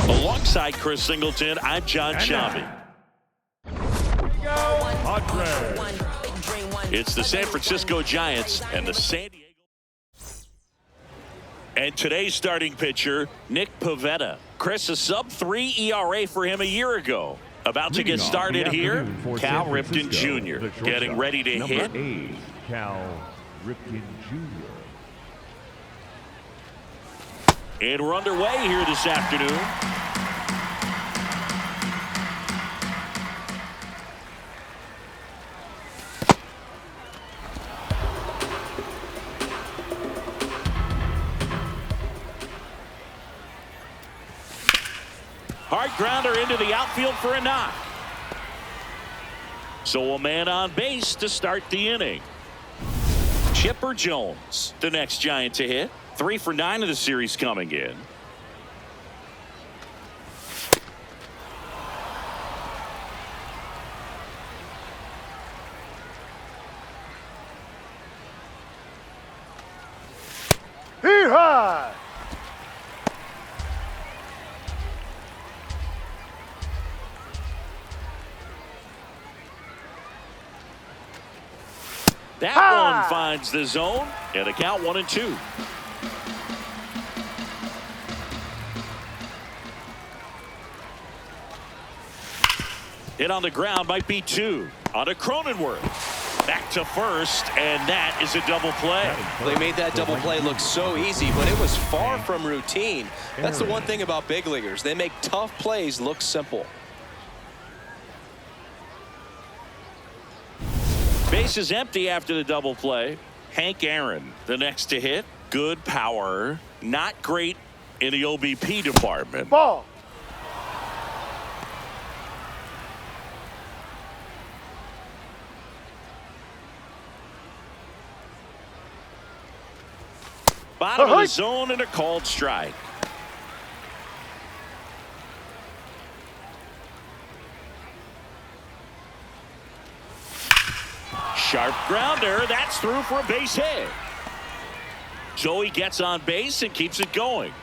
Alongside Chris Singleton, I'm John Shambi. It's the San Francisco Giants and the San Diego. And today's starting pitcher, Nick Pivetta. Chris, a sub-3 ERA for him a year ago. About to get started here, Cal Ripken Jr. getting ready to hit. Cal Ripken Jr. And we're underway here this afternoon. Hard grounder into the outfield for a knock. So a man on base to start the inning. Chipper Jones, the next Giant to hit. 3 for 9 of the series coming in. Hee-haw! That one finds the zone, and a count 1-2. Hit on the ground might be 2. On to Cronenworth. Back to first, and that is a double play. They made that double play look so easy, but it was far from routine. That's the one thing about big leaguers. They make tough plays look simple. Base is empty after the double play. Hank Aaron, the next to hit. Good power. Not great in the OBP department. Ball. Bottom of the zone and a called strike. Sharp grounder. That's through for a base hit. So he gets on base and keeps it going.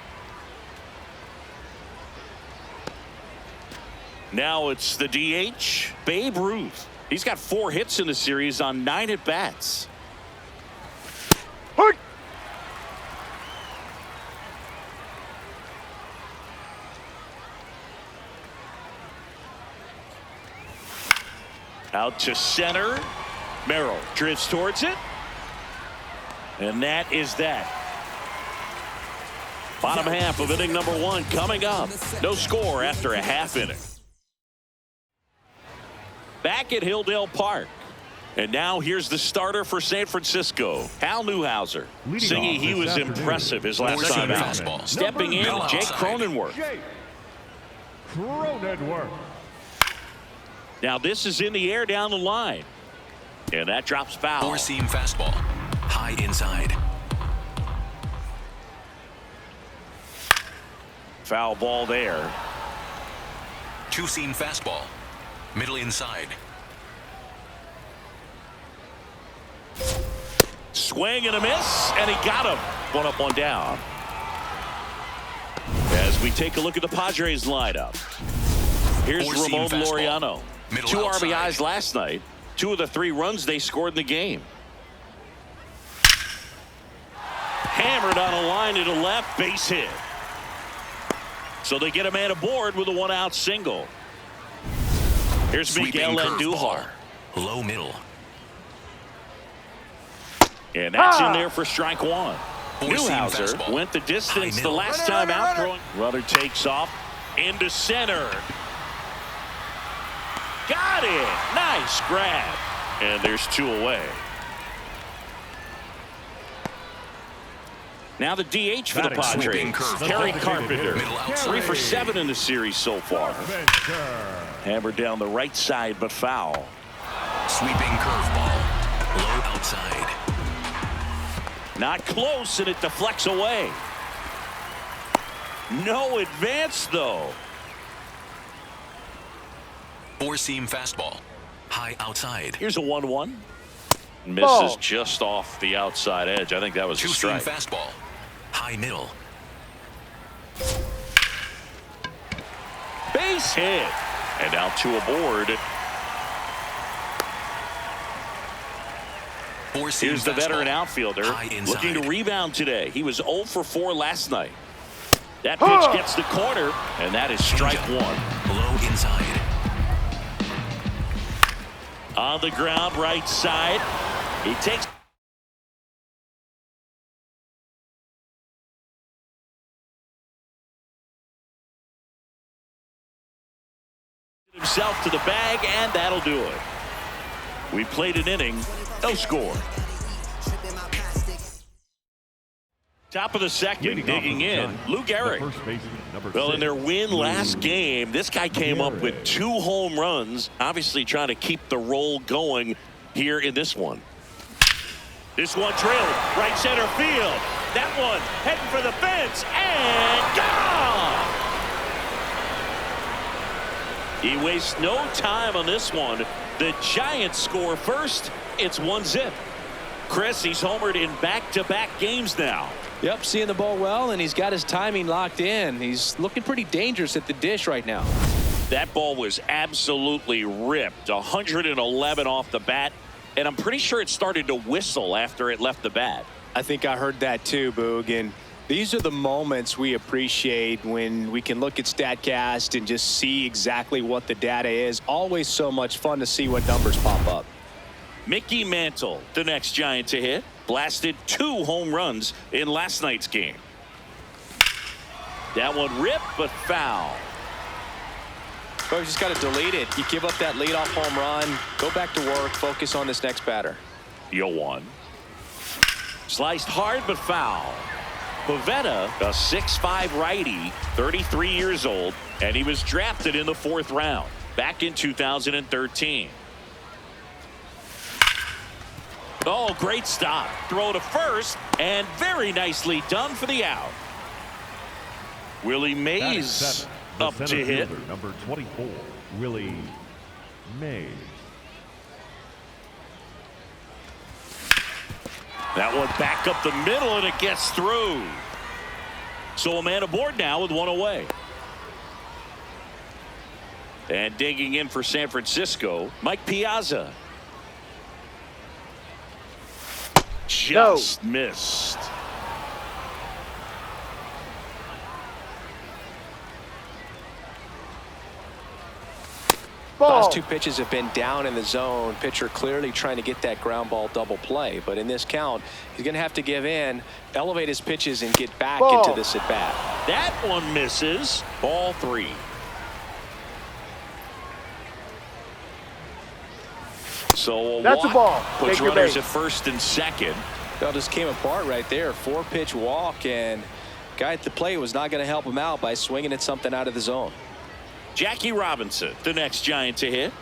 Now it's the DH, Babe Ruth. He's got 4 hits in the series on 9 at-bats. Out to center. Merrill drifts towards it. And that is that. Bottom half of inning number 1 coming up. No score after a half inning. Back at Hilldale Park. And now here's the starter for San Francisco, Hal Newhouser. Singy, he was impressive his last time out. Stepping in, Jake Cronenworth. Now this is in the air down the line. And that drops foul. 4-seam fastball. High inside. Foul ball there. 2-seam fastball. Middle inside. Swing and a miss, and he got him. 1 up, 1 down. As we take a look at the Padres lineup. Here's Ramon Laureano. 2 RBIs last night. 2 of the 3 runs they scored in the game. Hammered on a line to the left, base hit. So they get a man aboard with a 1-out single. Here's Miguel Andujar. Low middle. And that's in there for strike 1. Newhouser went the distance the last time out throwing. Runner takes off into center. Got it. Nice grab. And there's 2 away. Now the DH for the Padres, Terry Carpenter. 3 for 7 in the series so far. Hammered down the right side, but foul. Sweeping curveball. Low outside. Not close, and it deflects away. No advance, though. 4-seam fastball. High outside. Here's a 1-1. Misses just off the outside edge. I think that was a strike. 2-seam fastball. High middle. Base hit. And now 2 aboard. Here's the veteran outfielder looking to rebound today. He was 0 for 4 last night. That pitch gets the corner, and that is strike 1. Low inside. On the ground, right side. He takes himself to the bag, and that'll do it. We played an inning, no score. Top of the second, digging in, Lou Gehrig. Well, in their win last game, this guy came up with 2 home runs, obviously trying to keep the roll going here in this one. This one drilled, right center field. That one heading for the fence, and gone! He wastes no time on this one. The Giants score first. It's 1-0. Chris, he's homered in back-to-back games now. Yep, seeing the ball well, and he's got his timing locked in. He's looking pretty dangerous at the dish right now. That ball was absolutely ripped. 111 off the bat, and I'm pretty sure it started to whistle after it left the bat. I think I heard that too, Boog. And these are the moments we appreciate when we can look at StatCast and just see exactly what the data is. Always so much fun to see what numbers pop up. Mickey Mantle, the next Giant to hit, blasted 2 home runs in last night's game. That one ripped, but foul. Well, you just got to delete it. You give up that leadoff home run, go back to work, focus on this next batter. 0-1. Sliced hard, but foul. Pavetta, a 6'5" righty, 33 years old, and he was drafted in the 4th round back in 2013. Oh, great stop. Throw to first, and very nicely done for the out. Willie Mays up to hit. Number 24, Willie Mays. That one back up the middle, and it gets through. So a man aboard now with 1 away. And digging in for San Francisco, Mike Piazza. Just missed. Ball. Last 2 pitches have been down in the zone. Pitcher clearly trying to get that ground ball double play. But in this count, he's going to have to give in, elevate his pitches, and get back into this at bat. That one misses. Ball 3. So That's a ball. Puts Take your runners base. at first and second. That just came apart right there. 4-pitch walk, and guy at the plate was not going to help him out by swinging at something out of the zone. Jackie Robinson, the next Giant to hit.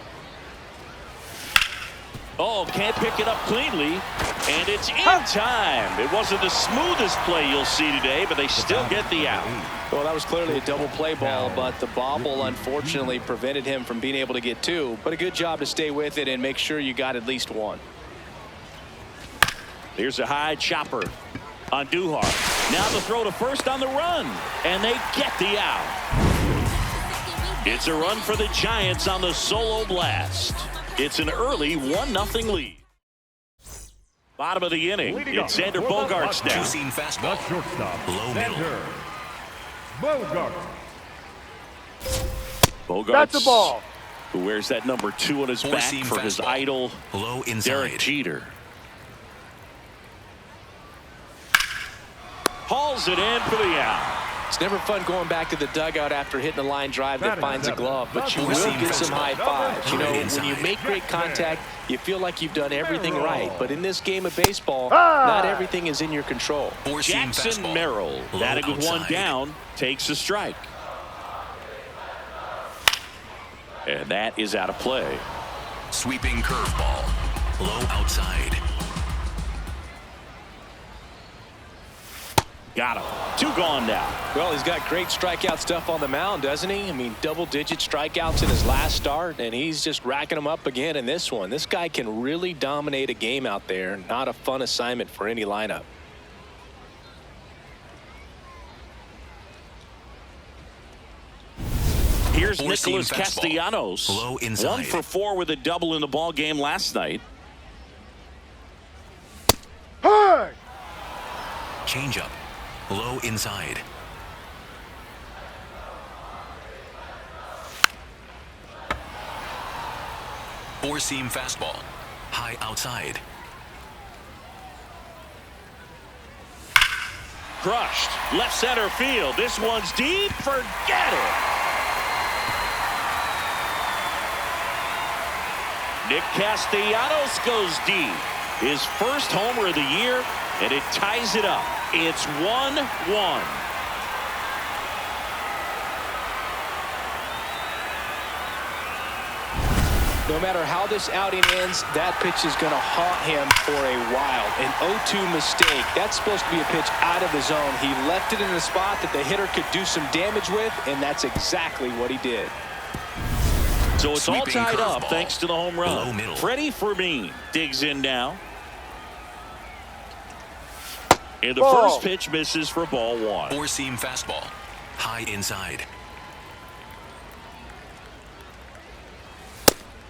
Oh, can't pick it up cleanly, and it's in time. It wasn't the smoothest play you'll see today, but they still get the out. Well, that was clearly a double play ball, but the bobble unfortunately prevented him from being able to get 2. But a good job to stay with it and make sure you got at least 1. Here's a high chopper on Duhar. Now the throw to first on the run, and they get the out. It's a run for the Giants on the solo blast. It's an early 1-0 lead. Bottom of the inning. It's Xander Bogaerts now. 2-seam fastball. The shortstop, Low middle. Xander Bogaerts. Bogaerts, That's a ball. who wears that number 2 on his back Four-seam for his fastball. idol, Low inside. Derek Jeter. Hauls it in for the out. It's never fun going back to the dugout after hitting a line drive that finds a glove, but you will Four-seam get some high fastball. fives. You know, when you make great contact, you feel like you've done everything right. But in this game of baseball, not everything is in your control. Four-seam Jackson fastball. Merrill, Low batting with 1 outside. down, takes a strike. And that is out of play. Sweeping curveball. Low outside. Got him. 2 gone now. Well, he's got great strikeout stuff on the mound, doesn't he? I mean, double-digit strikeouts in his last start, and he's just racking them up again in this one. This guy can really dominate a game out there. Not a fun assignment for any lineup. Here's Four-seam Nicholas fastball. Castellanos. Low inside. 1 for 4 with a double in the ball game last night. Hey! Changeup. Low inside. Four-seam fastball. High outside. Crushed. Left center field. This one's deep. Forget it. Nick Castellanos goes deep. His first homer of the year, and it ties it up. It's 1-1. No matter how this outing ends, that pitch is going to haunt him for a while. An 0-2 mistake. That's supposed to be a pitch out of the zone. He left it in a spot that the hitter could do some damage with, and that's exactly what he did. So it's all Sweeping tied up curveball. thanks to the home run. Low middle. Freddie Fermin digs in now. And the Ball. first pitch misses for ball 1. Four-seam fastball. High inside.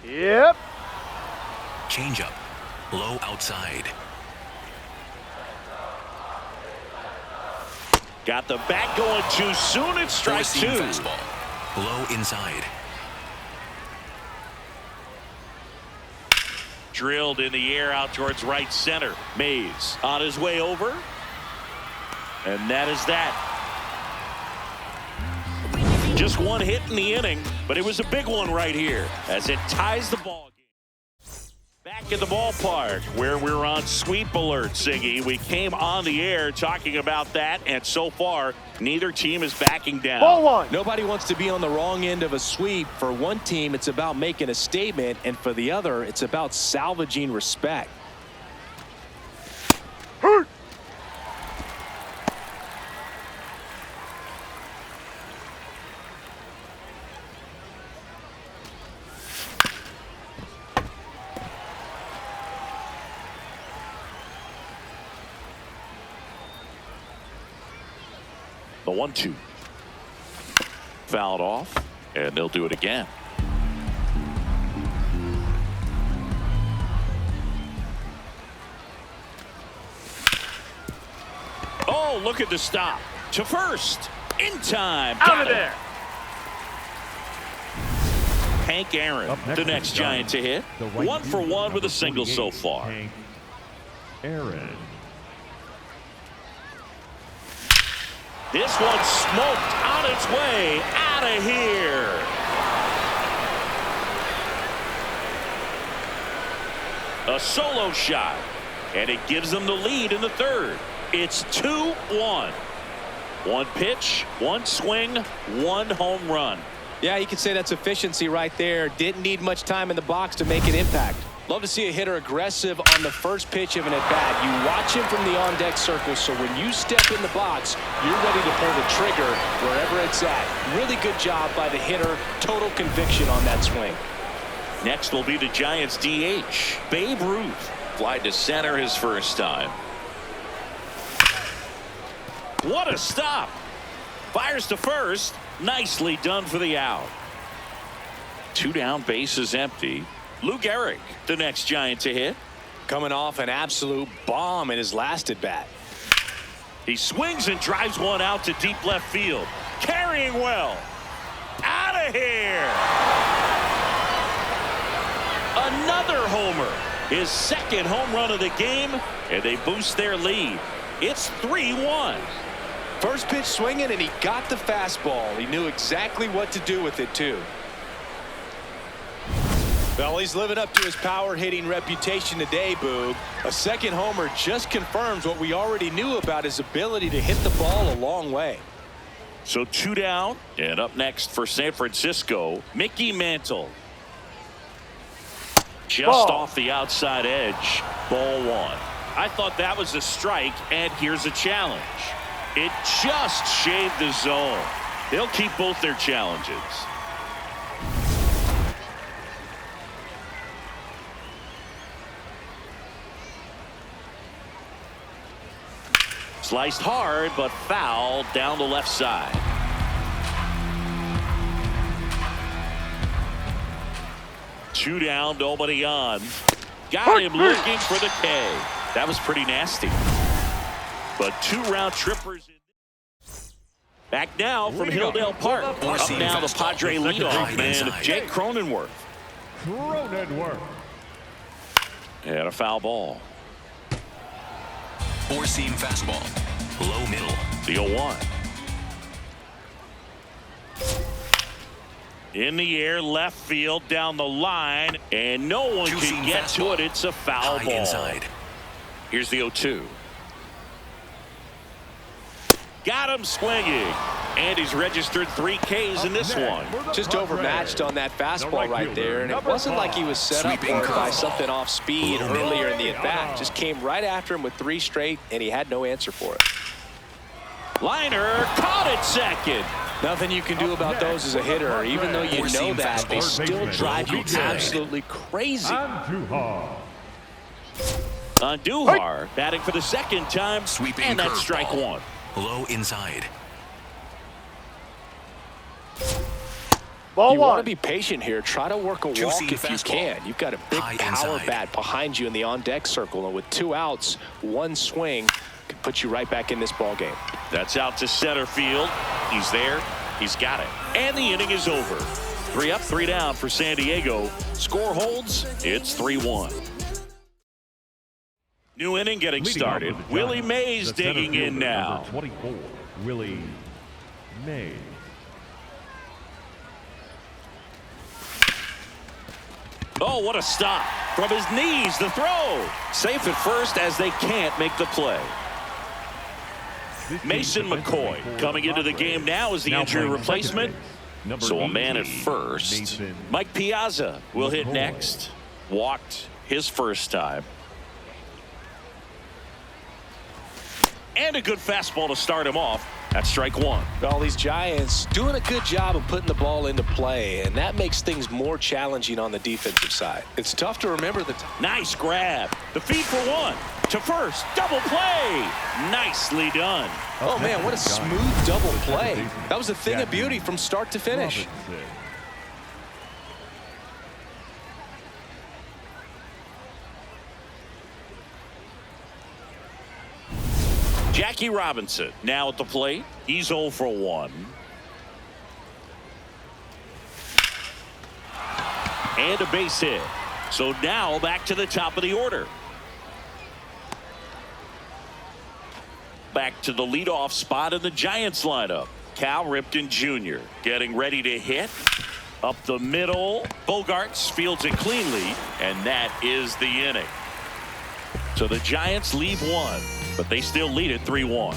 Yep. Changeup. Low outside. Got the bat going too soon. It's strike Four-seam 2. fastball. Low inside. Drilled in the air out towards right center. Mays on his way over. And that is that. Just one hit in the inning, but it was a big one right here as it ties the ball game. Back at the ballpark where we're on sweep alert, Siggy. We came on the air talking about that, and so far, neither team is backing down. Ball 1. Nobody wants to be on the wrong end of a sweep. For one team, it's about making a statement, and for the other, it's about salvaging respect. Hurt. The 1-2. Fouled off, and they'll do it again. Oh, look at the stop. To first. In time. Out Got of it. there. Hank Aaron, Up next the for next the Giant to hit. The right 1 for fielder, 1 with a number single so 48, far. Hank Aaron. This one smoked on its way out of here. A solo shot, and it gives them the lead in the third. It's 2-1. One pitch, one swing, one home run. Yeah, you could say that's efficiency right there. Didn't need much time in the box to make an impact. Love to see a hitter aggressive on the first pitch of an at-bat. You watch him from the on-deck circle, so when you step in the box, you're ready to pull the trigger wherever it's at. Really good job by the hitter. Total conviction on that swing. Next will be the Giants' DH, Babe Ruth. Flied to center his first time. What a stop. Fires to first. Nicely done for the out. 2 down, bases empty. Lou Gehrig, the next Giant to hit. Coming off an absolute bomb in his last at-bat. He swings and drives one out to deep left field. Carrying well. Out of here. Another homer. His second home run of the game, and they boost their lead. It's 3-1. First pitch swinging, and he got the fastball. He knew exactly what to do with it, too. Well, he's living up to his power hitting reputation today, Boog. A second homer just confirms what we already knew about his ability to hit the ball a long way. So 2 down, and up next for San Francisco, Mickey Mantle. Just Ball. off the outside edge, ball 1. I thought that was a strike, and here's a challenge. It just shaved the zone. They'll keep both their challenges. Sliced hard, but foul down the left side. 2 down, nobody on. Got him looking for the K. That was pretty nasty. But 2 round trippers. Back now from Hilldale Park. Up now the Padre leadoff man, Jake Cronenworth. And a foul ball. 4-seam fastball. Low middle. The 0-1. In the air, left field, down the line, and no one can get to it. It's a foul ball. Inside. Here's the 0-2. Got him swinging. And he's registered 3 Ks in this one. Just overmatched on that fastball right there, and it wasn't like he was set up for it by something off speed earlier in the at-bat. Just came right after him with 3 straight, and he had no answer for it. Liner caught it second. Nothing you can do about those as a hitter. Even though you know that, they still drive you absolutely crazy. Andujar batting for the 2nd time, and that's strike 1. Low inside. Ball You 1. want to be patient here. Try to work a walk if you can. You've got a big power bat behind you in the on-deck circle, and with 2 outs, 1 swing could put you right back in this ball game. That's out to center field. He's there. He's got it. And the inning is over. 3 up, 3 down for San Diego. Score holds. It's 3-1. New inning getting started. Willie Mays digging in now. 24, Willie Mays. Oh, what a stop. From his knees, the throw. Safe at first as they can't make the play. Mason McCoy coming into the game now as the injury replacement. So a man at first. Mike Piazza will hit next. Walked his first time. And a good fastball to start him off. That's strike 1. Well, these Giants doing a good job of putting the ball into play, and that makes things more challenging on the defensive side. It's tough to remember the Nice grab. The feed for 1. To first. Double play. Nicely done. Oh, man, what a smooth double play. That was a thing of beauty from start to finish. Jackie Robinson now at the plate. He's 0 for 1. And a base hit. So now back to the top of the order. Back to the leadoff spot in the Giants lineup. Cal Ripken Jr. getting ready to hit. Up the middle. Bogarts fields it cleanly. And that is the inning. So the Giants leave 1. But they still lead it 3-1.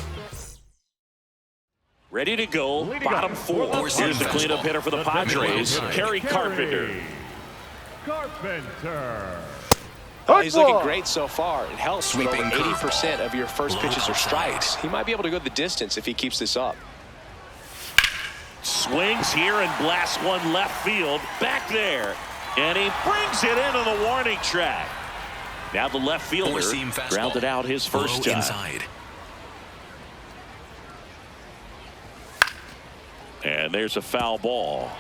Ready to go. Bottom 4. Here's the cleanup hitter for the Padres, Kerry Carpenter. Oh, he's looking great so far. It helps when over 80% of your first pitches are strikes. He might be able to go the distance if he keeps this up. Swings here and blasts one left field. Back there. And he brings it into the warning track. Now the left fielder grounded out his first time. Inside. And there's a foul ball.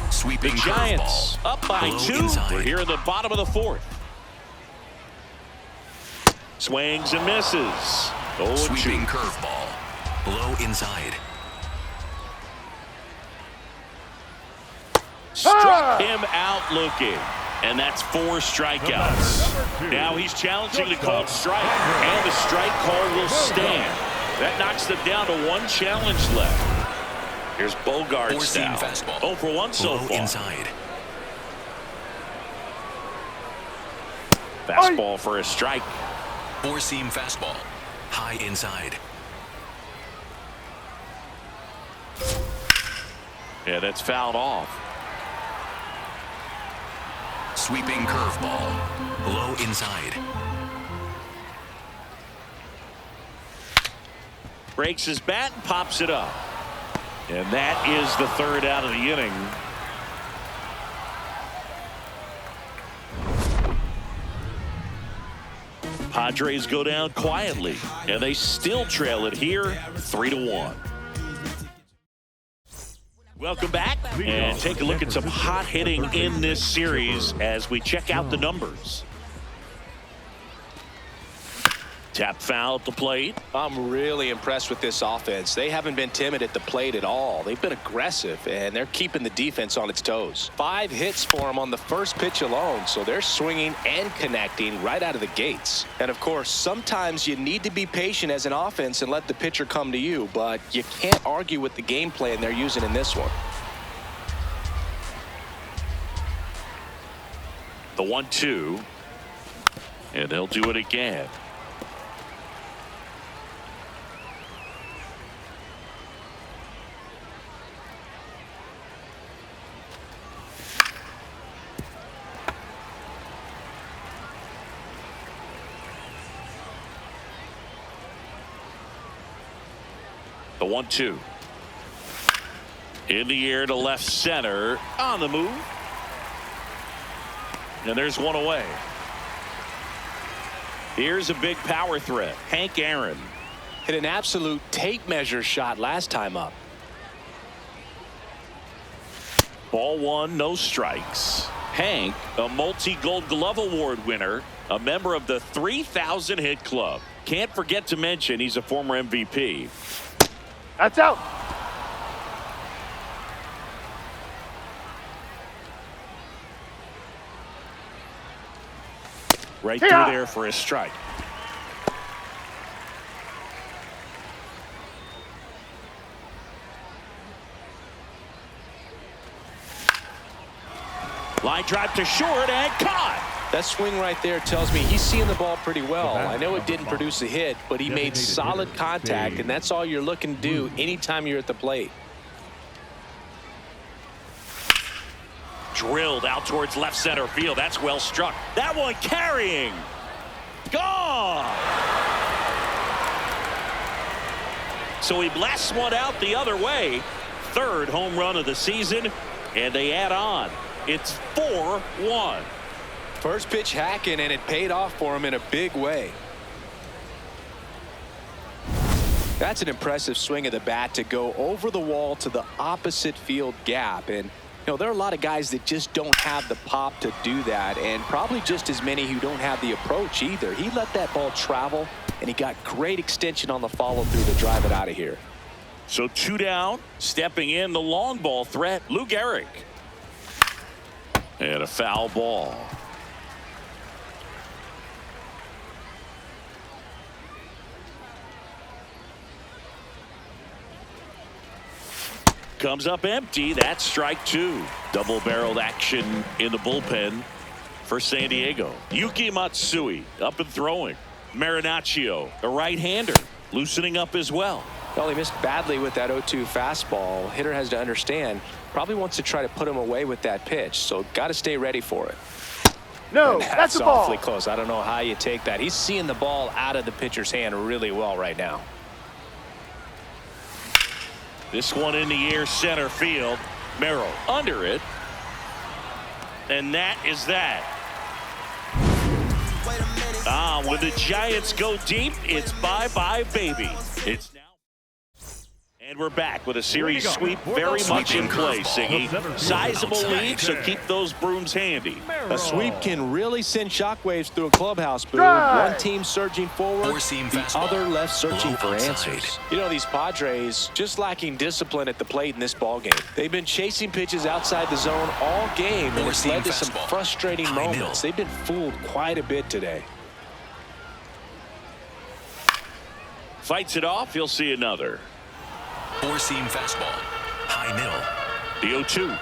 Sweeping the Giants curveball. Up by 2. Inside. We're here in the bottom of the 4th. Swings and misses. Sweeping curveball. Low inside. Struck him out looking. And that's 4 strikeouts. Now he's challenging the called strike. And the strike call will stand. That knocks them down to 1 challenge left. Here's Bogarts now. 0 for 1 so far. Inside. Fastball for a strike. 4-seam fastball. High inside. Yeah, that's fouled off. Sweeping curveball. Low inside. Breaks his bat and pops it up. And that is the 3rd out of the inning. Padres go down quietly, and they still trail it here 3-1. Welcome back and take a look at some hot hitting in this series as we check out the numbers. Tap foul at the plate. I'm really impressed with this offense. They haven't been timid at the plate at all. They've been aggressive, and they're keeping the defense on its toes. 5 hits for them on the first pitch alone, so they're swinging and connecting right out of the gates. And, of course, sometimes you need to be patient as an offense and let the pitcher come to you, but you can't argue with the game plan they're using in this one. The 1-2, and they'll do it again. The 1-2. In the air to left center. On the move. And there's one away. Here's a big power threat. Hank Aaron. Hit an absolute tape measure shot last time up. Ball 1, no strikes. Hank, a multi-Gold Glove Award winner, a member of the 3,000 hit club. Can't forget to mention he's a former MVP. That's out. Right through there for a strike. Line drive to short and caught. That swing right there tells me he's seeing the ball pretty well. I know it didn't produce a hit, but he made solid contact, and that's all you're looking to do anytime you're at the plate. Drilled out towards left center field. That's well struck. That one carrying. Gone. So he blasts one out the other way. 3rd home run of the season, and they add on. It's 4-1. First pitch hacking, and it paid off for him in a big way. That's an impressive swing of the bat to go over the wall to the opposite field gap. And, you know, there are a lot of guys that just don't have the pop to do that, and probably just as many who don't have the approach either. He let that ball travel, and he got great extension on the follow-through to drive it out of here. So 2 down, stepping in the long ball threat, Lou Gehrig. And a foul ball. Comes up empty. That's strike 2. Double-barreled action in the bullpen for San Diego. Yuki Matsui up and throwing. Marinaccio, a right-hander, loosening up as well. Well, he missed badly with that 0-2 fastball. Hitter has to understand, probably wants to try to put him away with that pitch, so got to stay ready for it. No, that's a ball. Awfully close. I don't know how you take that. He's seeing the ball out of the pitcher's hand really well right now. This one in the air center field. Merrill under it. And that is that. When the Giants go deep, it's bye-bye, baby. It's now. And we're back with a series sweep very much in play, Siggy. Sizable lead, so keep those brooms handy. A sweep can really send shockwaves through a clubhouse, Boo. One team surging forward, the other left searching for answers. You know, these Padres just lacking discipline at the plate in this ballgame. They've been chasing pitches outside the zone all game, and it's led to some frustrating moments. They've been fooled quite a bit today. Fights it off, you'll see another. 4-seam fastball. High middle. The 0-2.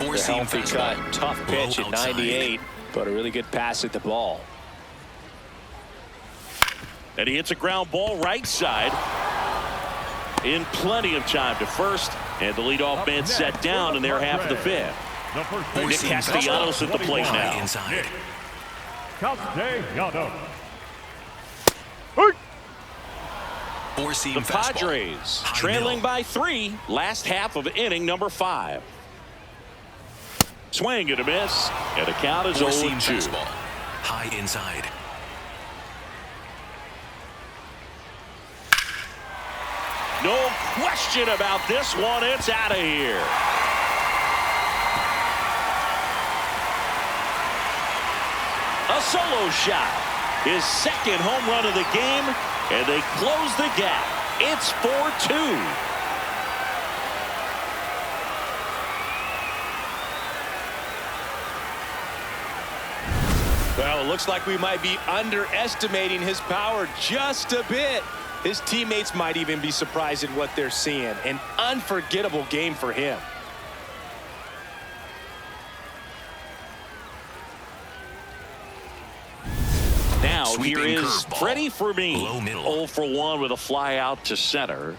Four-seam cut. Tough pitch at 98, but a really good pass at the ball. And he hits a ground ball right side. In plenty of time to first. And the leadoff man set down in their half of the 5th. Nick Castellanos at the plate now. Inside. Castellanos. Four-seam The Padres trailing by 3. Last half of inning number 5. Swing and a miss. And the count is 0-2. High inside. No question about this one. It's out of here. A solo shot. His second home run of the game, and they close the gap. It's 4-2. Well, it looks like we might be underestimating his power just a bit. His teammates might even be surprised at what they're seeing. An unforgettable game for him. Now Sweeping here is curveball. Freddie for me. Low middle. 0 for 1 with a fly out to center.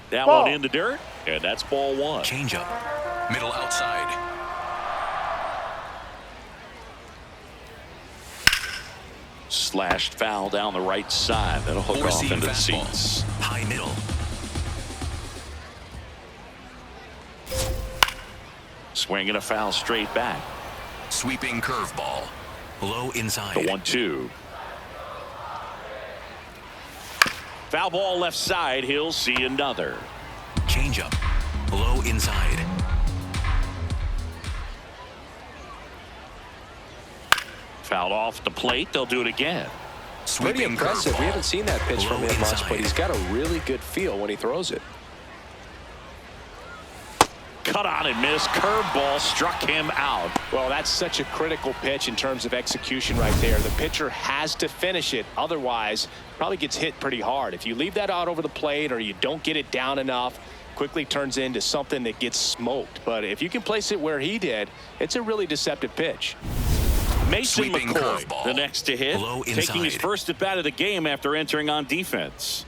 That Ball. one in the dirt, and that's ball 1. Changeup. Middle outside. Slashed foul down the right side. That'll hook off Four-seam into the fastball. seats. High middle. Swinging a foul straight back. Sweeping curveball. Low inside. The 1-2. Foul ball left side. He'll see another. Changeup. Low inside. Fouled off the plate. They'll do it again. Pretty Sweeping impressive. curveball. We haven't seen that pitch from Low him much, inside. but he's got a really good feel when he throws it. Cut on and missed. Curveball struck him out. Well, that's such a critical pitch in terms of execution right there. The pitcher has to finish it. Otherwise, probably gets hit pretty hard. If you leave that out over the plate or you don't get it down enough, quickly turns into something that gets smoked. But if you can place it where he did, it's a really deceptive pitch. Mason Sweeping McCoy, curveball. the next to hit, Low taking his inside. first at bat of the game after entering on defense.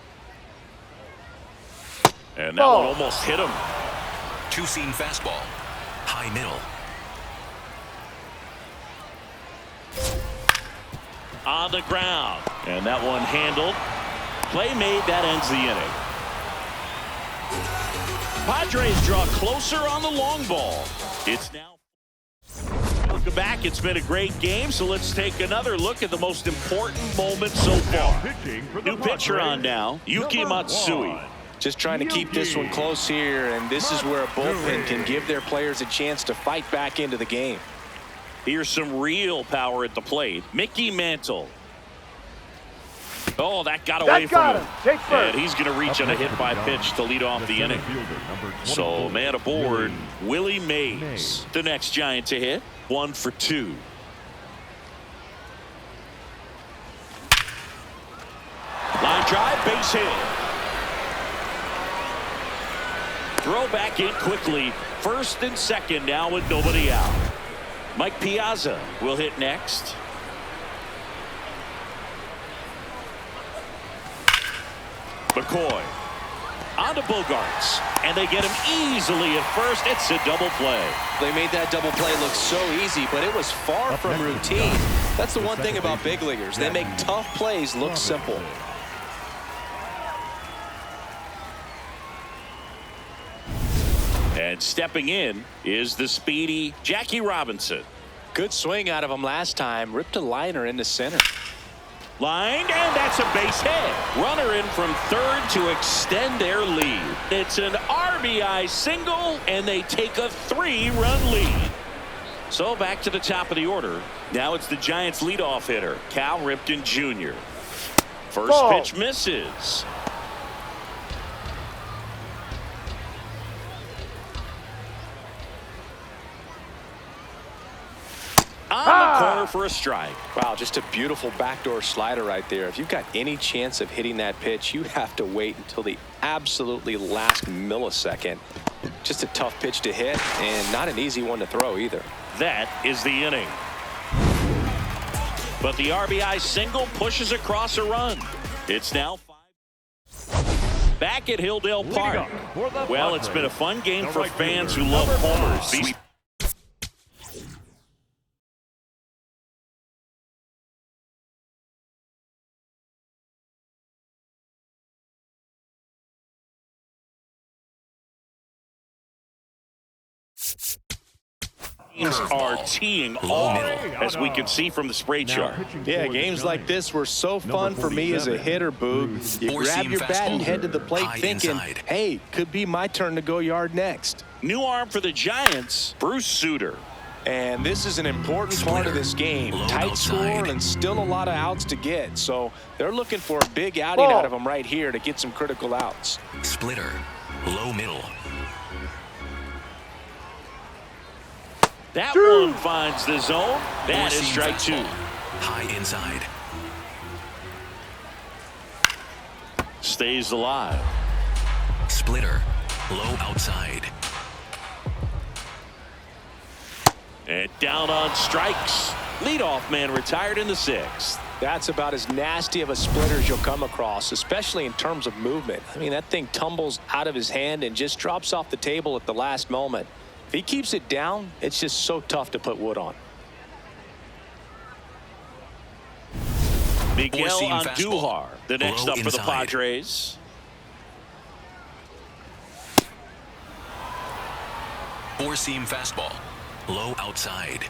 And that Ball. one almost hit him. Two-seam fastball. High middle. On the ground. And that one handled. Play made. That ends the inning. Padres draw closer on the long ball. It's now. Welcome back. It's been a great game, so let's take another look at the most important moment so far. Pitching for the New pitcher on now, Yuki number Matsui. 1. Just trying to keep this one close here, and this is where a bullpen can give their players a chance to fight back into the game. Here's some real power at the plate. Mickey Mantle. Oh, that got away That got from him. him. Take first. And he's going to reach on a hit by pitch to lead off the inning. So, man aboard, Willie Mays, the next Giant to hit. 1 for 2. Line drive, base hit. Throw back in quickly. First and second now with nobody out. Mike Piazza will hit next. McCoy on to Bogarts, and they get him easily at first. It's a double play. They made that double play look so easy, but it was far from routine. That's the one thing about big leaguers. They make tough plays look simple. And stepping in is the speedy Jackie Robinson. Good swing out of him last time. Ripped a liner into center. Lined, and that's a base hit. Runner in from third to extend their lead. It's an RBI single, and they take a 3-run lead. So back to the top of the order. Now it's the Giants' leadoff hitter, Cal Ripken Jr. First Ball. pitch misses. On the corner for a strike. Wow, just a beautiful backdoor slider right there. If you've got any chance of hitting that pitch, you have to wait until the absolutely last millisecond. Just a tough pitch to hit, and not an easy one to throw either. That is the inning. But the RBI single pushes across a run. It's now 5. Back at Hilldale Park. Well, it's been a fun game for fans who love homers. These are teeing off, as we can see from the spray chart. Yeah, games like this were so fun for me as a hitter, Boog. You grab your bat and head to the plate thinking, hey, could be my turn to go yard next. New arm for the Giants, Bruce Sutter. And this is an important part of this game. Tight score and still a lot of outs to get. So they're looking for a big outing out of them right here to get some critical outs. Splitter, low middle. That one finds the zone. That is strike two. High inside. Stays alive. Splitter, low outside. And down on strikes. Leadoff man retired in the sixth. That's about as nasty of a splitter as you'll come across, especially in terms of movement. I mean, that thing tumbles out of his hand and just drops off the table at the last moment. If he keeps it down, it's just so tough to put wood on. Miguel Andujar, the next up for the Padres. Four-seam fastball, low outside.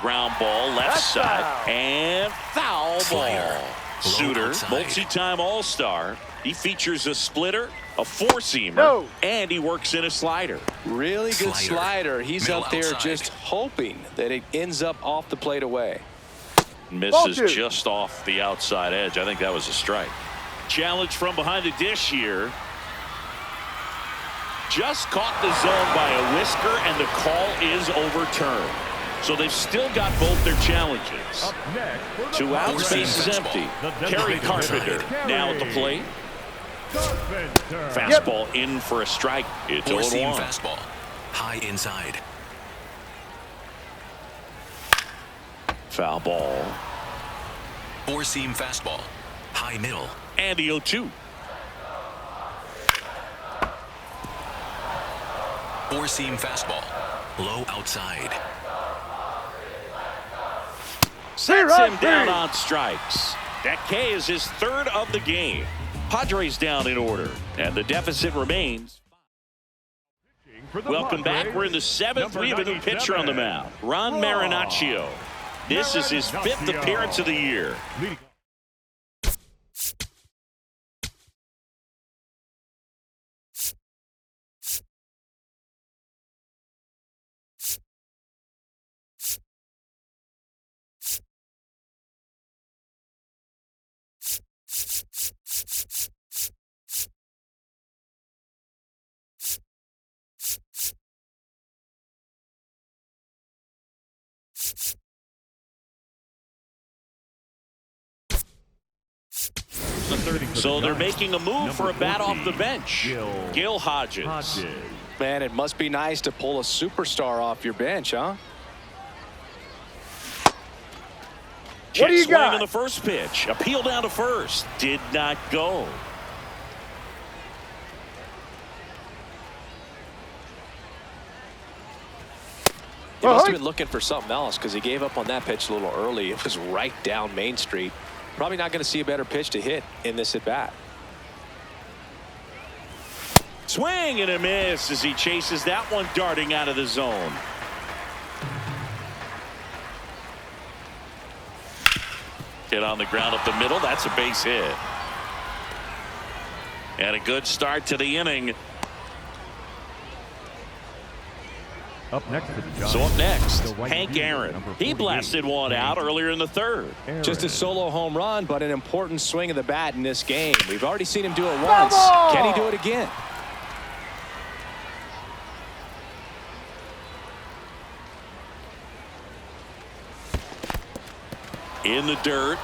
Ground ball, left side, and foul ball. Sutter, multi-time All-Star. He features a splitter, a four-seamer, and he works in a slider. Really good slider. He's up there just hoping that it ends up off the plate away. Misses just off the outside edge. I think that was a strike. Challenge from behind the dish here. Just caught the zone by a whisker, and the call is overturned. So they've still got both their challenges. Two outs, base is empty. Kerry Carpenter now at the plate. Fastball in for a strike. It's 0-1. Fastball, high inside. Foul ball. Four-seam fastball, high middle. And the 0-2. Four-seam fastball, low outside. Sets him down on strikes. That K is his third of the game. Padres down in order, and the deficit remains. Welcome back. We're in the seventh. We have a new pitcher on the mound, Ron Marinaccio. This is his fifth appearance of the year. So they're making a move for a bat off the bench. Gil Hodges. Man, it must be nice to pull a superstar off your bench, huh? What do you got? On the first pitch. Appeal down to first. Did not go. He must have been looking for something else because he gave up on that pitch a little early. It was right down Main Street. Probably not going to see a better pitch to hit in this at bat. Swing and a miss as he chases that one darting out of the zone. Hit on the ground up the middle. That's a base hit. And a good start to the inning. Up next for the Giants. So up next, Hank Aaron. He blasted one out earlier in the third. Just a solo home run, but an important swing of the bat in this game. We've already seen him do it once. Can he do it again? In the dirt.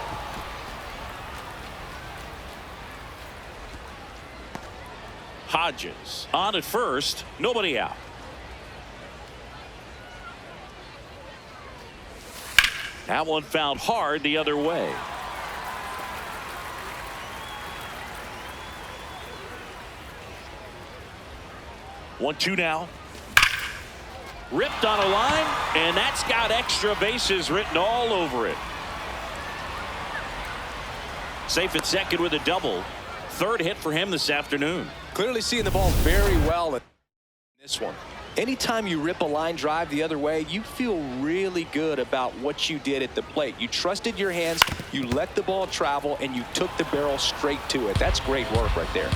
Hodges on at first. Nobody out. That one found hard the other way. One-two now. Ripped on a line, and that's got extra bases written all over it. Safe at second with a double. Third hit for him this afternoon. Clearly seeing the ball very well in this one. Anytime you rip a line drive the other way, you feel really good about what you did at the plate. You trusted your hands, you let the ball travel, and you took the barrel straight to it. That's great work right there.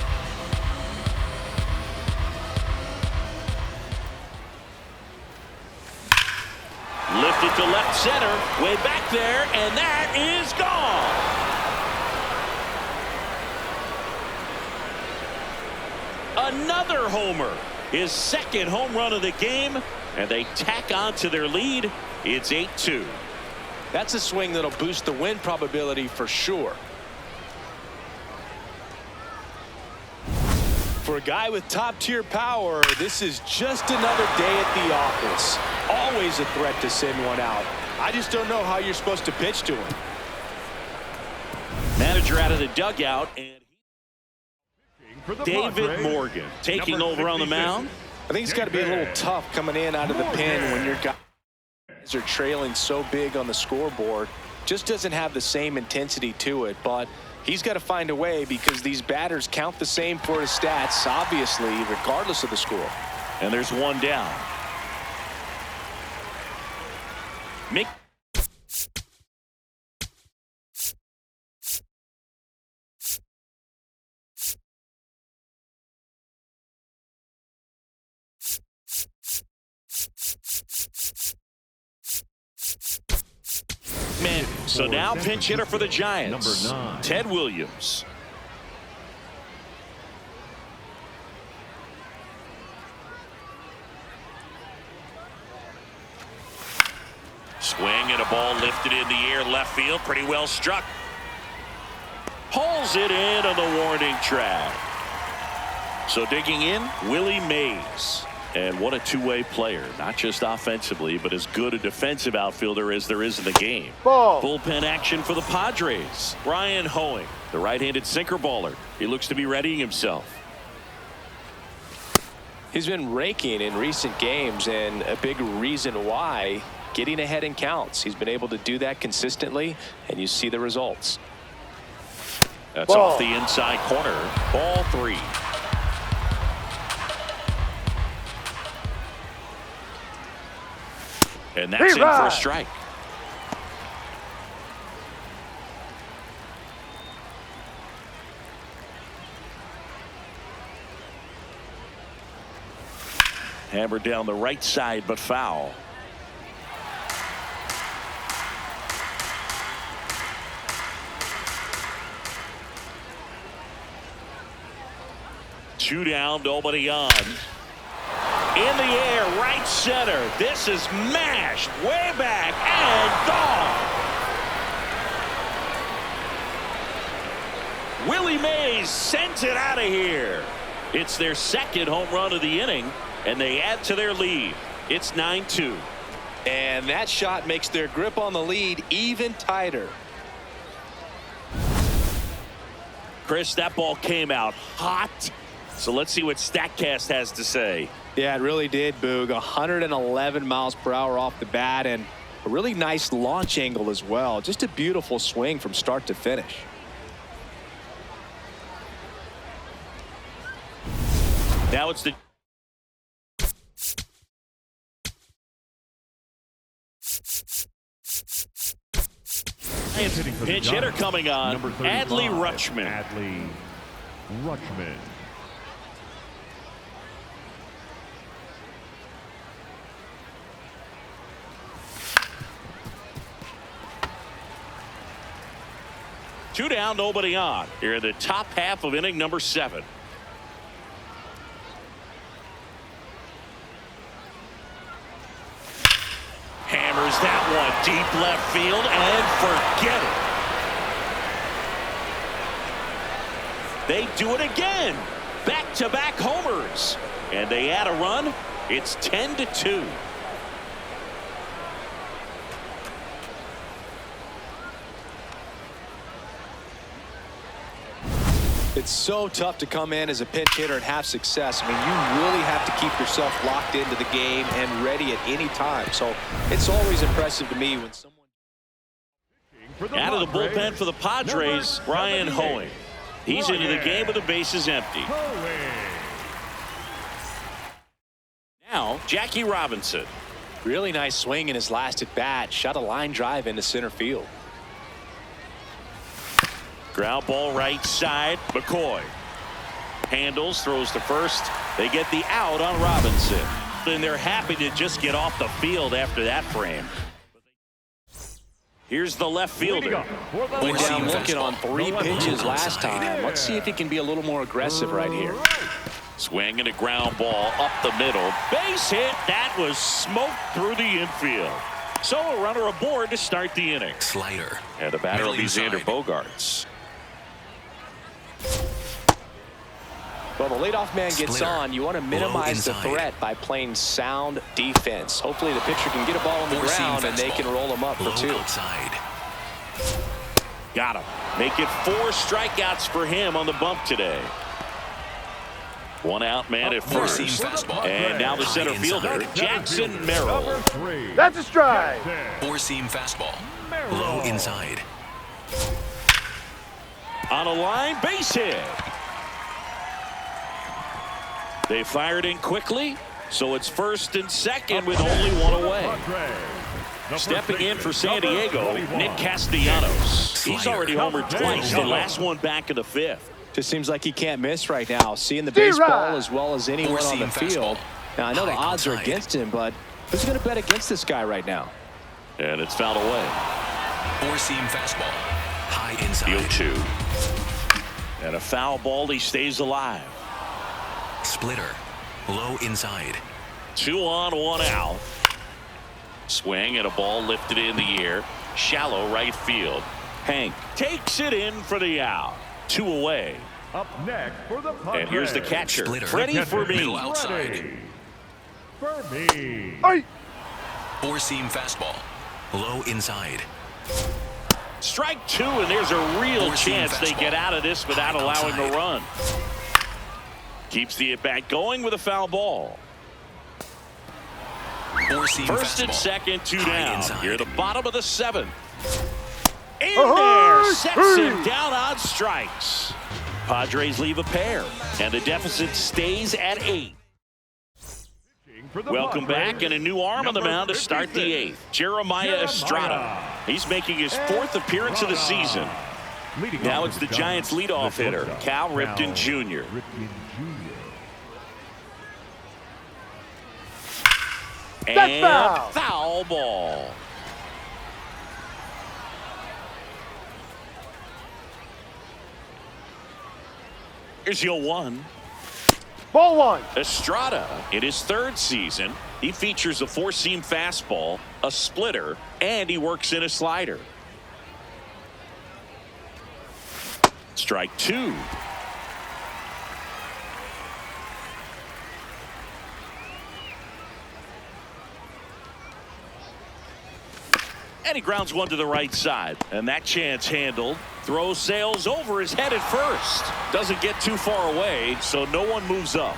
Lifted to left center, way back there, and that is gone. Another homer, his second home run of the game, and they tack on to their lead. It's 8-2. That's a swing that'll boost the win probability for sure. For a guy with top-tier power, this is just another day at the office. Always a threat to send one out. I just don't know how you're supposed to pitch to him. Manager out of the dugout, and David Morgan taking over on the mound. I think it's got to be a little tough coming in out of the pen when your guys are trailing so big on the scoreboard. Just doesn't have the same intensity to it, but he's got to find a way because these batters count the same for his stats, obviously, regardless of the score. And there's one down. Mick. So now pinch hitter for the Giants, number 9. Ted Williams. Swing and a ball lifted in the air, left field, pretty well struck. Pulls it in on the warning track. So digging in, Willie Mays. And what a two-way player, not just offensively, but as good a defensive outfielder as there is in the game. Ball. Bullpen action for the Padres. Brian Hoeing, the right-handed sinker baller. He looks to be readying himself. He's been raking in recent games, and a big reason why, getting ahead in counts. He's been able to do that consistently, and you see the results. That's off the inside corner. Ball 3. And that's in for a strike. Hammered down the right side, but foul. Two down, nobody on. In the air, right center. This is mashed way back and gone. Willie Mays sends it out of here. It's their second home run of the inning, and they add to their lead. It's 9-2. And that shot makes their grip on the lead even tighter. Chris, that ball came out hot. So let's see what StatCast has to say. Yeah, it really did, Boog. 111 miles per hour off the bat, and a really nice launch angle as well. Just a beautiful swing from start to finish. Now it's the pinch hitter coming on, Adley Rutschman. Adley Rutschman. Two down, nobody on. Here in the top half of inning number 7. Hammers that one deep left field and forget it. They do it again. Back-to-back homers. And they add a run. It's 10-2. It's so tough to come in as a pinch hitter and have success. I mean, you really have to keep yourself locked into the game and ready at any time. So it's always impressive to me when someone out of the bullpen for the Padres, Brian Hoeing. He's into the game with the bases empty. Now Jackie Robinson. Really nice swing in his last at bat. Shot a line drive into center field. Ground ball right side. McCoy handles, throws to first. They get the out on Robinson, and they're happy to just get off the field after that frame. Here's the left fielder. Went down looking on 3 pitches last time. Let's see if he can be a little more aggressive right here. Swing and a ground ball up the middle. Base hit. That was smoked through the infield. So a runner aboard to start the inning. Slider. And the batter will be Middle Xander inside. Bogaerts. Well, the leadoff man gets Splitter. on. You want to minimize the inside. threat by playing sound defense. Hopefully the pitcher can get a ball on the Four-seam ground and they fastball. can roll him up for Low 2. outside. Got him. Make it 4 strikeouts for him on the bump today. 1 out man at Four-seam first. fastball. And now the center High fielder, inside. Jackson Merrill. That's a strike. Four-seam fastball. Low inside. On a line, base hit. They fired in quickly, so it's first and second with only 1 away. Stepping in for San Diego, Nick Castellanos. He's already homered twice, the last one back in the 5th. Just seems like he can't miss right now. Seeing the baseball as well as anyone on the Four-seam field. fastball. Now, I know the High odds are outside. against him, but who's going to bet against this guy right now? And it's fouled away. Four-seam fastball. High inside. 0-2. And a foul ball, he stays alive. Splitter. Low inside. 2 on, 1 out. Swing and a ball lifted in the air. Shallow right field. Hank takes it in for the out. 2 away. Up next for the Padres. And here's the catcher, Splitter. Freddie Middle Fermin. outside. Fermin. Hey. Four-seam fastball. Low inside. Strike 2, and there's a real Four-seam chance they fastball. get out of this without High allowing outside. a run. Keeps the at-bat going with a foul ball. Four-seam First fastball. and second, 2 High down. inside. Here, the bottom of the 7th. In Oh, there, sets him hey. down on strikes. Padres leave a pair, and the deficit stays at 8. For the Welcome Padres, back, and a new arm on the number mound to start the 56, 8th. Jeremiah Estrada. He's making his 4th appearance of the season. Leading Now off it's with the Giants' leadoff the hitter, shortstop, Cal Ripken Cal Jr. Ripken Jr. That's And foul. foul ball. Here's your 1. Ball 1. Estrada, in his 3rd season, he features a 4-seam fastball, a splitter, and he works in a slider. Strike 2. And he grounds 1 to the right side. And that chance handled. Throw sails over his head at first. Doesn't get too far away, so no one moves up.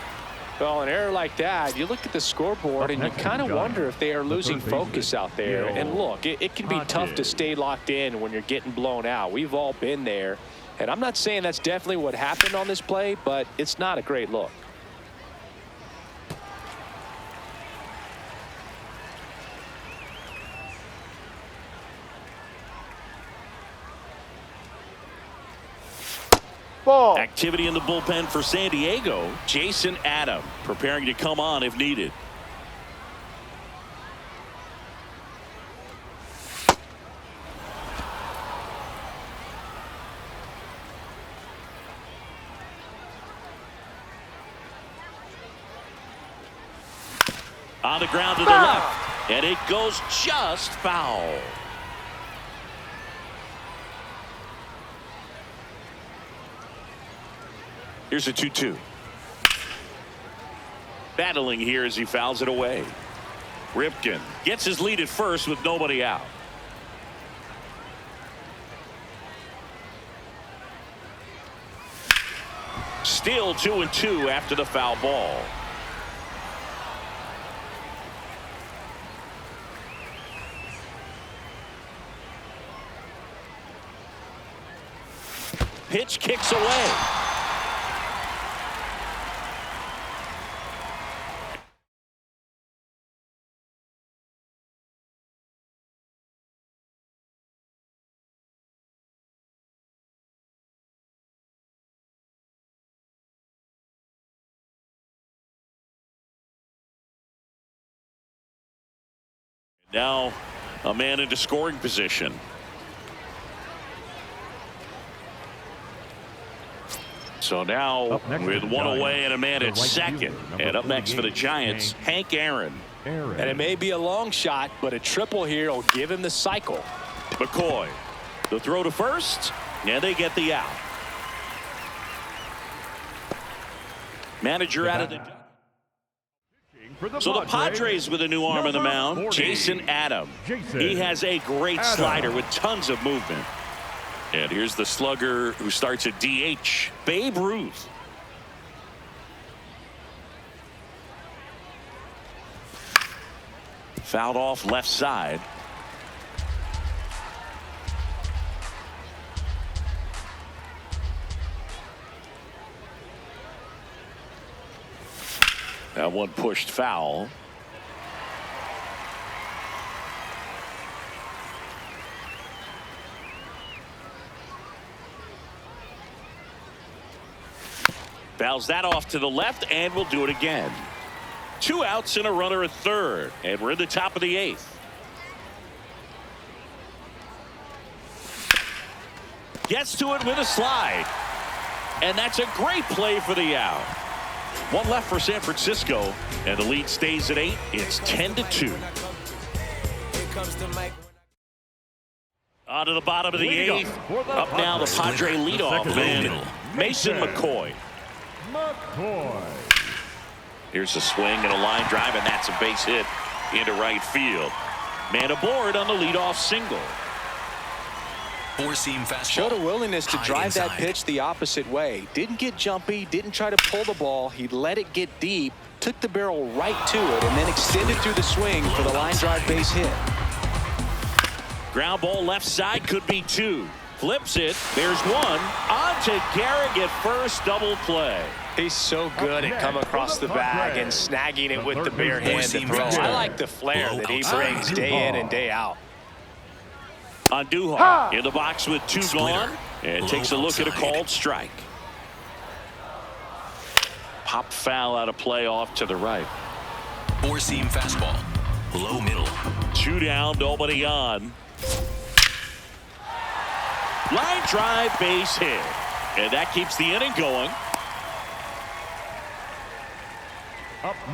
Well, an error like that, you look at the scoreboard and you kind of wonder if they are losing focus out there. And look, it can be tough to stay locked in when you're getting blown out. We've all been there. And I'm not saying that's definitely what happened on this play, but it's not a great look. Ball. Activity in the bullpen for San Diego. Jason Adam preparing to come on if needed. On the ground to the Foul. left. And it goes just foul. Here's a 2-2. Battling here as he fouls it away. Ripken gets his lead at first with nobody out. Still 2-2 after the foul ball. Pitch kicks away. Now a man into scoring position. So now with one away and a man at second. And up next for the Giants, Hank Aaron. And it may be a long shot, but a triple here will give him the cycle. McCoy. The throw to first, and they get the out. Manager out of the... So the Padres with a new arm on the mound, Jason Adam. He has a great slider with tons of movement. And here's the slugger who starts at DH, Babe Ruth. Fouled off left side. That one pushed foul. Fouls that off to the left, and we'll do it again. 2 outs and a runner at third, and we're in the top of the 8th. Gets to it with a slide, and that's a great play for the out. 1 left for San Francisco, and the lead stays at 8. It's 10-2. On to the bottom of the 8th. Up now the Padre leadoff man, Mason McCoy. Here's a swing and a line drive, and that's a base hit into right field. Man aboard on the leadoff single. 4-seam fastball. Showed a willingness to drive inside. that pitch the opposite way. Didn't get jumpy, didn't try to pull the ball. He let it get deep, took the barrel right to it, and then extended through the swing for the line drive base hit. Ground ball left side, could be 2. Flips it. There's 1. On to Garrett at first, double play. He's so good at coming across the bag and snagging it with the bare hand to throw. I like the flair that he brings day in and day out. Andujar in the box with 2 gone, and takes a look at a called strike. Pop foul out of play off to the right. 4-seam fastball. Low middle. 2 down, nobody on. Line drive, base hit. And that keeps the inning going.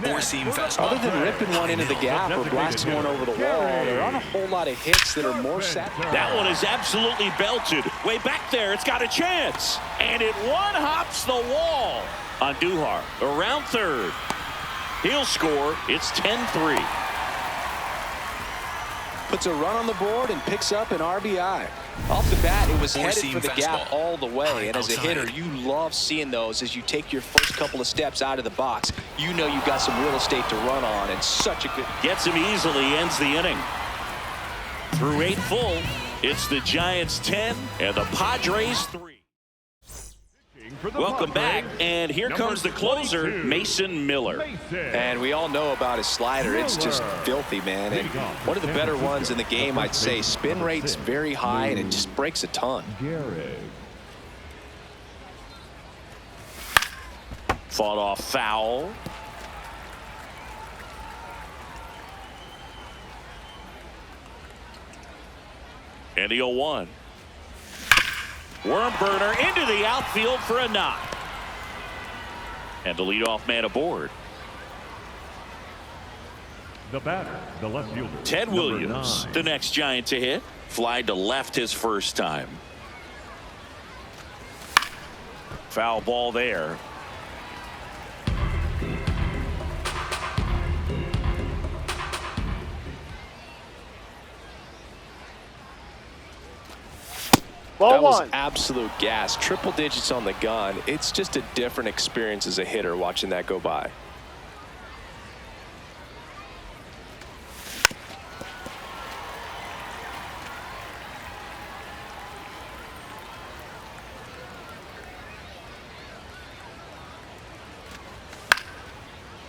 4-seam fastball. Other than ripping one into the gap or blasting one over the wall, there aren't a whole lot of hits that are more satisfying. That one is absolutely belted. Way back there, it's got a chance. And it one-hops the wall. Andujar around third. He'll score. It's 10-3. Puts a run on the board and picks up an RBI. Off the bat, it was headed for the gap fastball. all the way. And as a Outside. hitter, you love seeing those as you take your first couple of steps out of the box. You know you've got some real estate to run on, and such a good... Gets him easily, ends the inning. Through 8 full, it's the Giants 10 and the Padres 3. Welcome back, and here comes the closer, Mason Miller. And we all know about his slider. It's just filthy, man. And one of the better ones in the game, I'd say. Spin rate's very high, and it just breaks a ton. Fought off foul. And the 0-1. Worm burner into the outfield for a knock. And the leadoff man aboard. The batter, the left fielder, Ted number Williams, 9. the next Giant to hit. Flied to left his first time. Foul ball there. Ball That was 1. absolute gas. Triple digits on the gun. It's just a different experience as a hitter watching that go by.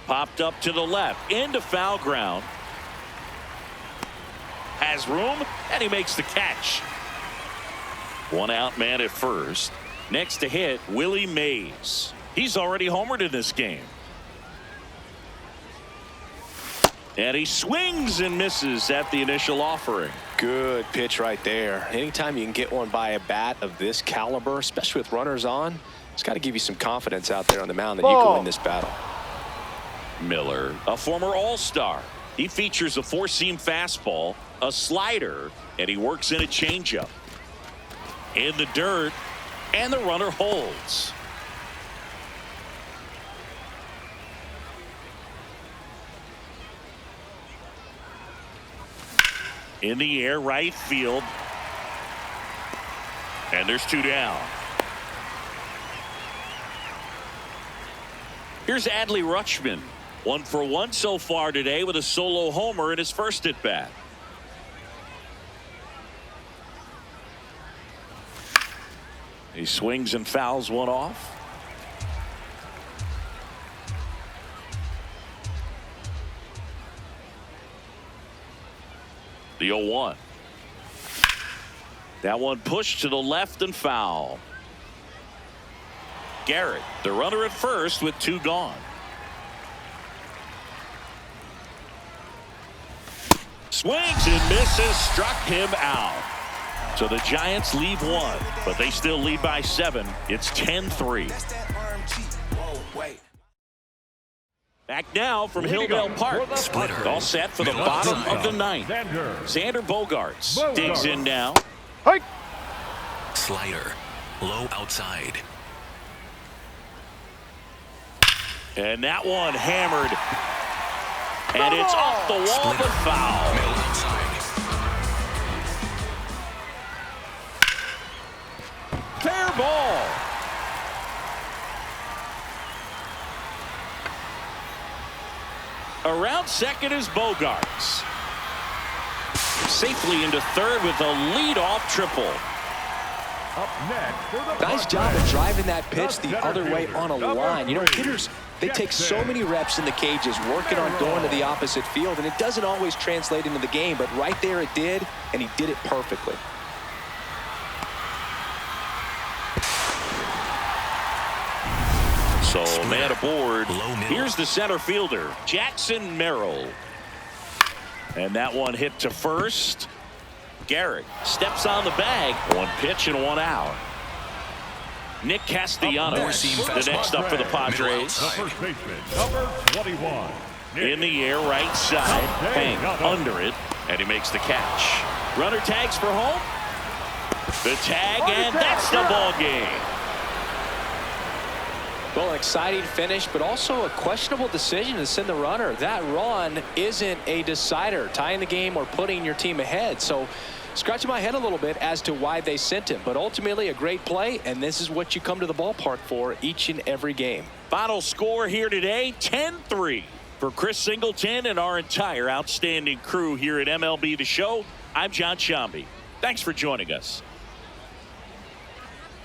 Popped up to the left, into foul ground. Has room, and he makes the catch. 1 out man at first. Next to hit, Willie Mays. He's already homered in this game. And he swings and misses at the initial offering. Good pitch right there. Anytime you can get one by a bat of this caliber, especially with runners on, it's got to give you some confidence out there on the mound that you can win this battle. Miller, a former All-Star. He features a four-seam fastball, a slider, and he works in a changeup. In the dirt, and the runner holds. In the air, right field. And there's two down. Here's Adley Rutschman. 1 for 1 so far today with a solo homer in his first at bat. He swings and fouls one off. The 0-1. That one pushed to the left and foul. Garrett, the runner at first with two gone. Swings and misses, struck him out. So the Giants leave one, but they still lead by 7. It's 10-3. Back now from Hilldale Park. Splitter. All set for the bottom of the 9th. Xander Bogaerts digs in now. Hike. Slider. Low outside. And that one hammered. And it's off the wall, but foul. Middle outside. Fair ball. Around second is Bogaerts. Safely into third with a leadoff triple. Up next for the Nice job of driving that pitch the other way on a line. You know, hitters, they take so many reps in the cages working on going to the opposite field, and it doesn't always translate into the game, but right there it did, and he did it perfectly. So man aboard. Here's the center fielder, Jackson Merrill. And that one hit to first. Garrett steps on the bag. One pitch and one out. Nick Castellanos, the next up for the Padres. The first baseman, number 21. In the air, right side. Bang, under it, and he makes the catch. Runner tags for home. The tag, and that's the ball game. Well, an exciting finish, but also a questionable decision to send the runner. That run isn't a decider, tying the game or putting your team ahead. So scratching my head a little bit as to why they sent him. But ultimately a great play, and this is what you come to the ballpark for each and every game. Final score here today, 10-3. For Chris Singleton and our entire outstanding crew here at MLB The Show, I'm John Shambi. Thanks for joining us.